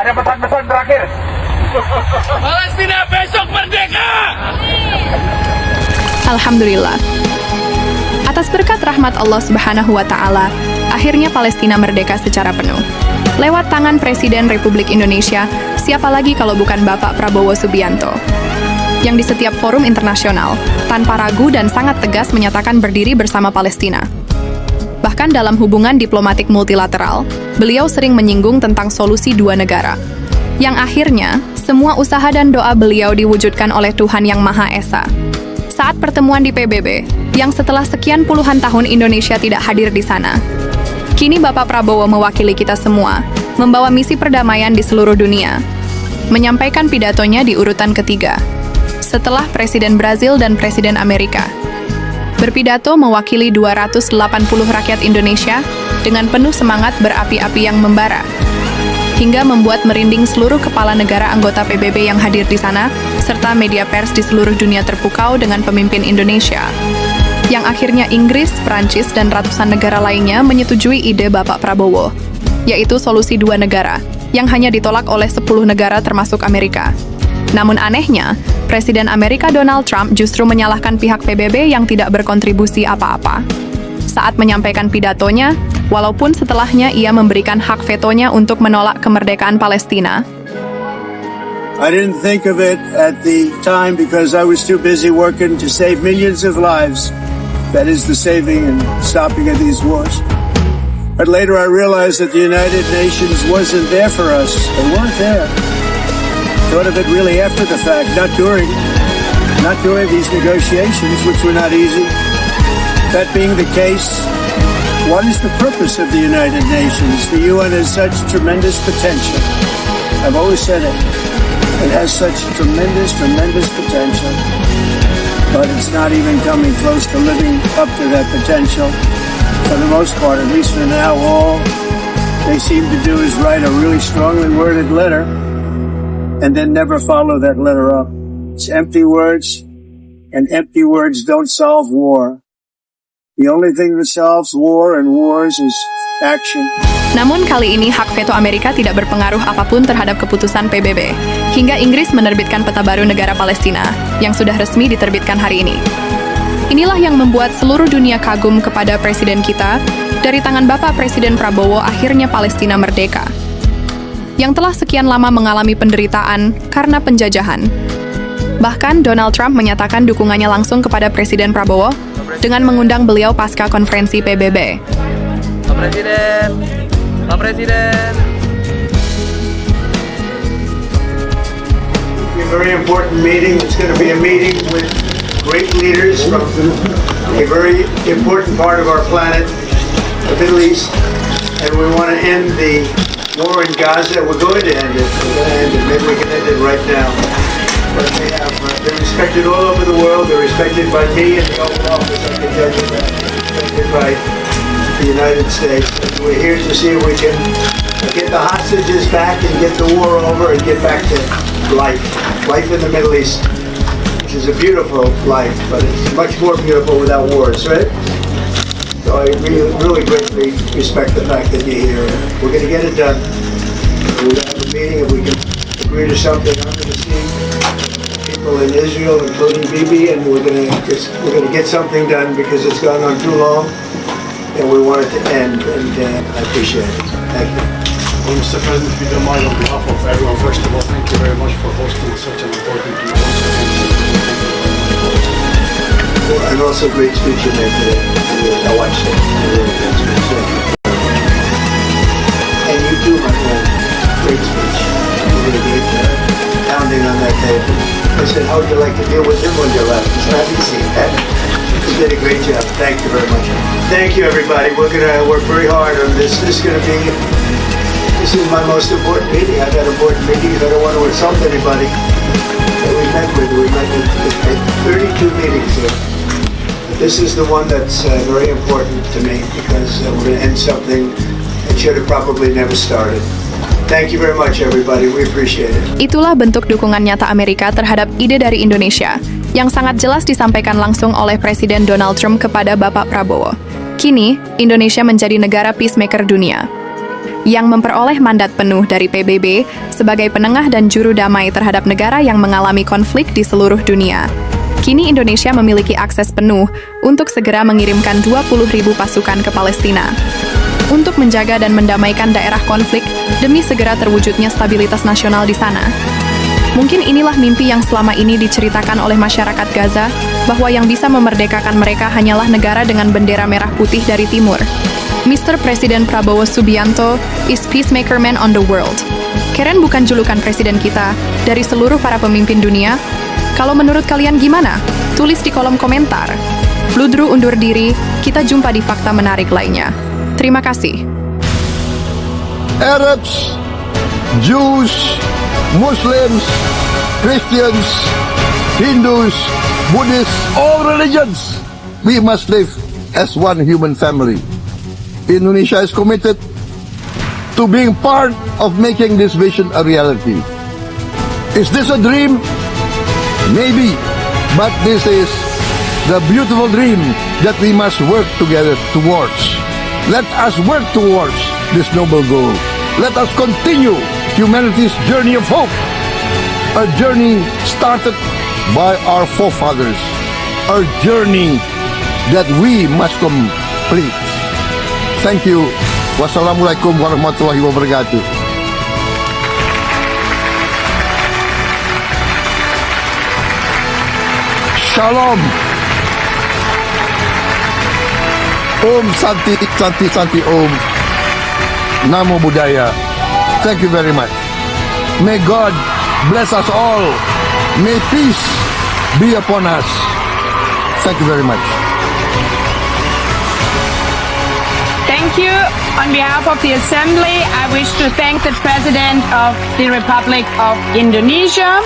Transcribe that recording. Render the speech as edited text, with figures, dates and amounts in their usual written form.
Ada pesan-pesan terakhir. Palestina besok merdeka! Alhamdulillah. Atas berkat rahmat Allah Subhanahu wa Ta'ala, akhirnya Palestina merdeka secara penuh. Lewat tangan Presiden Republik Indonesia, siapa lagi kalau bukan Bapak Prabowo Subianto, yang di setiap forum internasional, tanpa ragu dan sangat tegas menyatakan berdiri bersama Palestina. Bahkan dalam hubungan diplomatik multilateral, beliau sering menyinggung tentang solusi dua negara, yang akhirnya semua usaha dan doa beliau diwujudkan oleh Tuhan Yang Maha Esa. Saat pertemuan di PBB, yang setelah sekian puluhan tahun Indonesia tidak hadir di sana, kini Bapak Prabowo mewakili kita semua, membawa misi perdamaian di seluruh dunia, menyampaikan pidatonya di urutan ketiga, setelah Presiden Brazil dan Presiden Amerika. Berpidato mewakili 280 rakyat Indonesia dengan penuh semangat berapi-api yang membara, hingga membuat merinding seluruh kepala negara anggota PBB yang hadir di sana, serta media pers di seluruh dunia terpukau dengan pemimpin Indonesia. Yang akhirnya Inggris, Prancis, dan ratusan negara lainnya menyetujui ide Bapak Prabowo, yaitu solusi dua negara, yang hanya ditolak oleh 10 negara termasuk Amerika. Namun anehnya, Presiden Amerika Donald Trump justru menyalahkan pihak PBB yang tidak berkontribusi apa-apa. Saat menyampaikan pidatonya, walaupun setelahnya ia memberikan hak vetonya untuk menolak kemerdekaan Palestina. I didn't think of it at the time because I was too busy working to save millions of lives. That is the saving and stopping of these wars. But later I realized that the United Nations wasn't there for us. They weren't there. Thought of it really after the fact, not during these negotiations, which were not easy. That being the case, what is the purpose of the United Nations? The UN has such tremendous potential. I've always said it. It has such tremendous potential, but it's not even coming close to living up to that potential. For the most part, at least for now, all they seem to do is write a really strongly worded letter and then never follow that letter up. It's empty words, and empty words don't solve war. The only thing that solves war and wars is action. Namun kali ini hak veto Amerika tidak berpengaruh apapun terhadap keputusan PBB, hingga Inggris menerbitkan peta baru negara Palestina, yang sudah resmi diterbitkan hari ini. Inilah yang membuat seluruh dunia kagum kepada Presiden kita, dari tangan Bapak Presiden Prabowo akhirnya Palestina merdeka, yang telah sekian lama mengalami penderitaan karena penjajahan. Bahkan Donald Trump menyatakan dukungannya langsung kepada Presiden Prabowo dengan mengundang beliau pasca konferensi PBB. Pak Presiden, Pak Presiden. A very important meeting. It's going to be a meeting with great leaders from a very important part of our planet, the Middle East, and we want to end the war in Gaza. We're going to end it. We're going to end it. Maybe we can end it right now. But they're respected all over the world. They're respected by me in the Oval Office. I can tell you that. Respected by the United States. And we're here to see if we can get the hostages back and get the war over and get back to life. Life in the Middle East, which is a beautiful life, but it's much more beautiful without wars, right? So I really greatly respect the fact that you're here. We're going to get it done. We're going to have a meeting and we can agree to something. I'm going to see people in Israel, including Bibi, and we're going to get something done because it's gone on too long, and we want it to end. And I appreciate it. Thank you. Well, Mr. President, if you don't mind, on behalf of everyone, first of all, thank you very much for hosting such an important event. And also great speech you made today. I watched it. Really great speech. Thank you. And you too, my friend. Great speech. You did a great job pounding on that table. I said, how would you like to deal with him when you left? It's not easy. You did a great job. Thank you very much. Thank you, everybody. We're going to work very hard on this. This is my most important meeting. I've had important meetings. I don't want to insult anybody that we met with. We met with 32 meetings here. This is the one that's very important to me because we're going to end something that should have probably never started. Thank you very much, everybody. We appreciate it. Itulah bentuk dukungan nyata Amerika terhadap ide dari Indonesia, yang sangat jelas disampaikan langsung oleh Presiden Donald Trump kepada Bapak Prabowo. Kini, Indonesia menjadi negara peacemaker dunia. yang memperoleh mandat penuh dari PBB sebagai penengah dan juru damai terhadap negara yang mengalami konflik di seluruh dunia. Kini Indonesia memiliki akses penuh untuk segera mengirimkan 20.000 pasukan ke Palestina untuk menjaga dan mendamaikan daerah konflik demi segera terwujudnya stabilitas nasional di sana. Mungkin inilah mimpi yang selama ini diceritakan oleh masyarakat Gaza, bahwa yang bisa memerdekakan mereka hanyalah negara dengan bendera merah putih dari timur. Mr. Presiden Prabowo Subianto is peacemaker man on the world. Keren bukan julukan presiden kita dari seluruh para pemimpin dunia. Kalau menurut kalian gimana? Tulis di kolom komentar. Bludru undur diri, kita jumpa di fakta menarik lainnya. Terima kasih. Arabs, Jews, Muslims, Christians, Hindus, Buddhists, all religions, we must live as one human family. Indonesia is committed to being part of making this vision a reality. Is this a dream? Maybe, but this is the beautiful dream that we must work together towards. Let us work towards this noble goal. Let us continue humanity's journey of hope, a journey started by our forefathers, a journey that we must complete. Thank you. Wassalamualaikum warahmatullahi wabarakatuh. Shalom. Om Santi Santi Santi Om. Namo Buddhaya. Thank you very much. May God bless us all. May peace be upon us. Thank you very much. Thank you. On behalf of the Assembly, I wish to thank the President of the Republic of Indonesia.